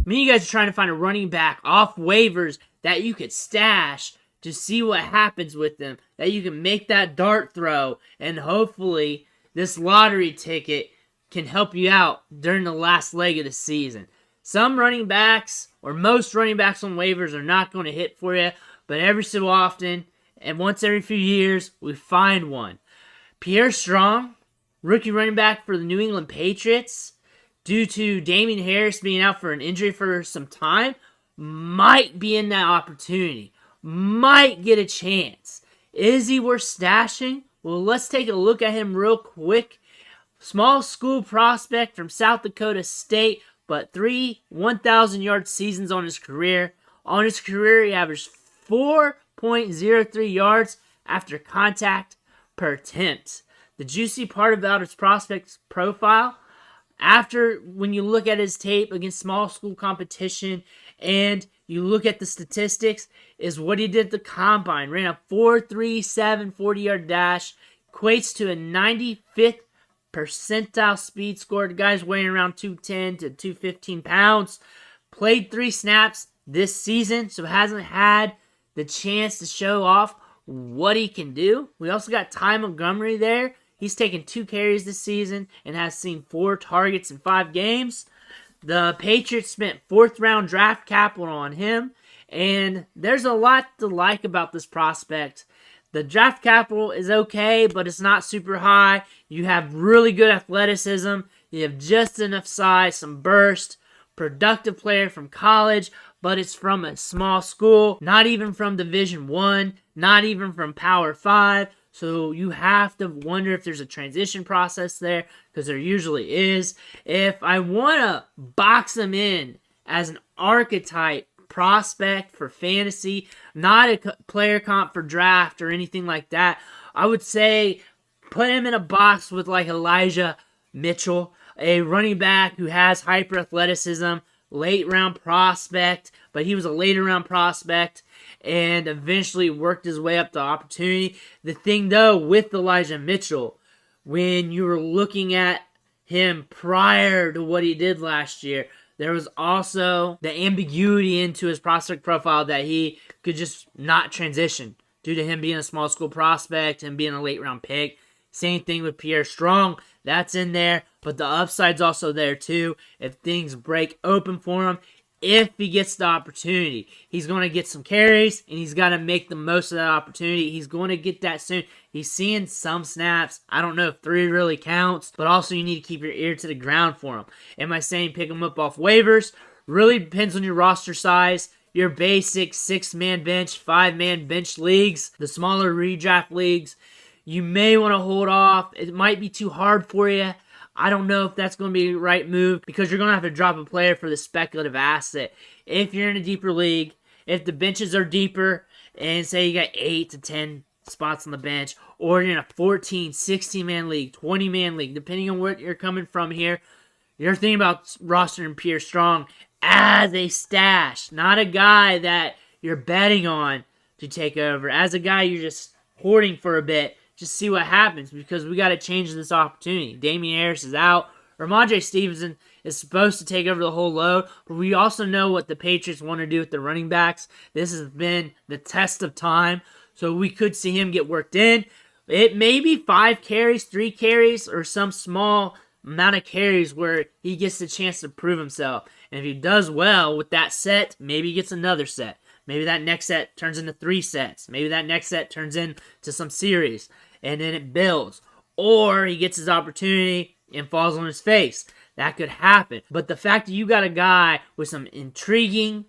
Me and you guys are trying to find a running back off waivers that you could stash to see what happens with them, that you can make that dart throw, and hopefully this lottery ticket can help you out during the last leg of the season. Some running backs, or most running backs on waivers, are not going to hit for you, but every so often, and once every few years, we find one. Pierre Strong, rookie running back for the New England Patriots, due to Damian Harris being out for an injury for some time, might be in that opportunity. Might get a chance. Is he worth stashing? Well, let's take a look at him real quick. Small school prospect from South Dakota State, but 3 1,000-yard seasons on his career. On his career, he averaged 4.03 yards after contact per attempt. The juicy part about his prospect's profile, when you look at his tape against small school competition and you look at the statistics, is what he did at the combine. Ran a 4.37 40-yard dash, equates to a 95th percentile speed score. The guy's weighing around 210 to 215 pounds. Played 3 snaps this season, so hasn't had the chance to show off what he can do. We also got Ty Montgomery there. He's taken 2 carries this season and has seen 4 targets in 5 games. The Patriots spent 4th-round draft capital on him, and there's a lot to like about this prospect. The draft capital is okay, but it's not super high. You have really good athleticism. You have just enough size, some burst. Productive player from college, but it's from a small school. Not even from Division I, not even from Power 5. So you have to wonder if there's a transition process there, because there usually is. If I want to box him in as an archetype prospect for fantasy, not a player comp for draft or anything like that, I would say put him in a box with like Elijah Mitchell, a running back who has hyper athleticism, late round prospect, but he was a later round prospect and eventually worked his way up the opportunity. The thing though with Elijah Mitchell, when you were looking at him prior to what he did last year, there was also the ambiguity into his prospect profile that he could just not transition due to him being a small school prospect and being a late round pick. Same thing with Pierre Strong. That's in there, but the upside's also there too. If things break open for him, if he gets the opportunity, he's going to get some carries, and he's got to make the most of that opportunity. He's going to get that soon. He's seeing some snaps. I don't know if 3 really counts, but also you need to keep your ear to the ground for him. Am I saying pick him up off waivers? Really depends on your roster size. Your basic 6-man bench, 5-man bench leagues, the smaller redraft leagues, you may want to hold off. It might be too hard for you. I don't know if that's going to be the right move, because you're going to have to drop a player for the speculative asset. If you're in a deeper league, if the benches are deeper, and say you got 8 to 10 spots on the bench, or you're in a 14, 16-man league, 20-man league, depending on where you're coming from here, you're thinking about rostering Pierre Strong as a stash, not a guy that you're betting on to take over. As a guy you're just hoarding for a bit, just see what happens, because we got to change this opportunity. Damian Harris is out. Ramondre Stevenson is supposed to take over the whole load, but we also know what the Patriots want to do with the running backs. This has been the test of time, so we could see him get worked in. It may be 5 carries, 3 carries, or some small amount of carries where he gets the chance to prove himself. And if he does well with that set, maybe he gets another set. Maybe that next set turns into 3 sets. Maybe that next set turns into some series, and then it builds. Or he gets his opportunity and falls on his face. That could happen. But the fact that you got a guy with some intriguing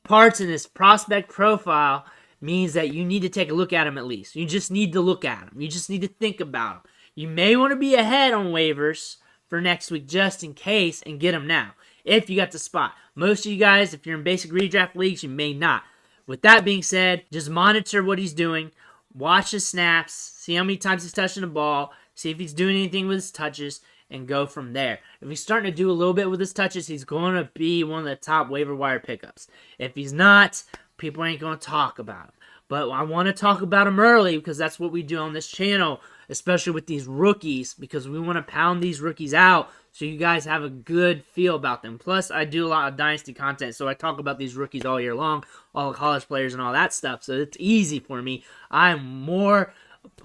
parts in his prospect profile means that you need to take a look at him at least. You just need to look at him. You just need to think about him. You may want to be ahead on waivers for next week just in case and get him now, if you got the spot. Most of you guys, if you're in basic redraft leagues, you may not. With that being said, just monitor what he's doing. Watch his snaps. See how many times he's touching the ball. See if he's doing anything with his touches. And go from there. If he's starting to do a little bit with his touches, he's going to be one of the top waiver wire pickups. If he's not, people ain't going to talk about him. But I want to talk about him early, because that's what we do on this channel. especially with these rookies, because we want to pound these rookies out so you guys have a good feel about them. Plus, I do a lot of Dynasty content, so I talk about these rookies all year long, all the college players and all that stuff, so it's easy for me. I'm more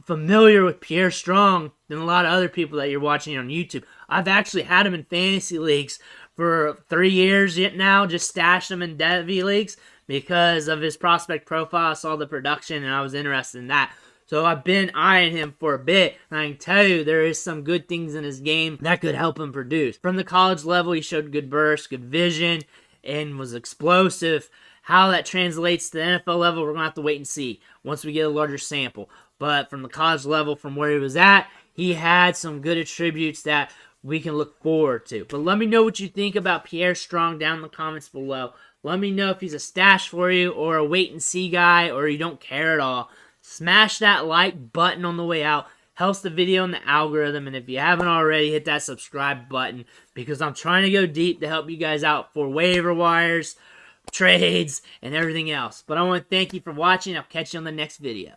familiar with Pierre Strong than a lot of other people that you're watching on YouTube. I've actually had him in fantasy leagues for 3 years yet now, just stashed him in Devy leagues because of his prospect profile. I saw the production and I was interested in that. So I've been eyeing him for a bit, and I can tell you there is some good things in his game that could help him produce. From the college level, he showed good burst, good vision, and was explosive. How that translates to the NFL level, we're going to have to wait and see once we get a larger sample. But from the college level, from where he was at, he had some good attributes that we can look forward to. But let me know what you think about Pierre Strong down in the comments below. Let me know if he's a stash for you or a wait-and-see guy or you don't care at all. Smash that like button on the way out. Helps the video in the algorithm. And if you haven't already, hit that subscribe button because I'm trying to go deep to help you guys out for waiver wires, trades, and everything else. But I want to thank you for watching. I'll catch you on the next video.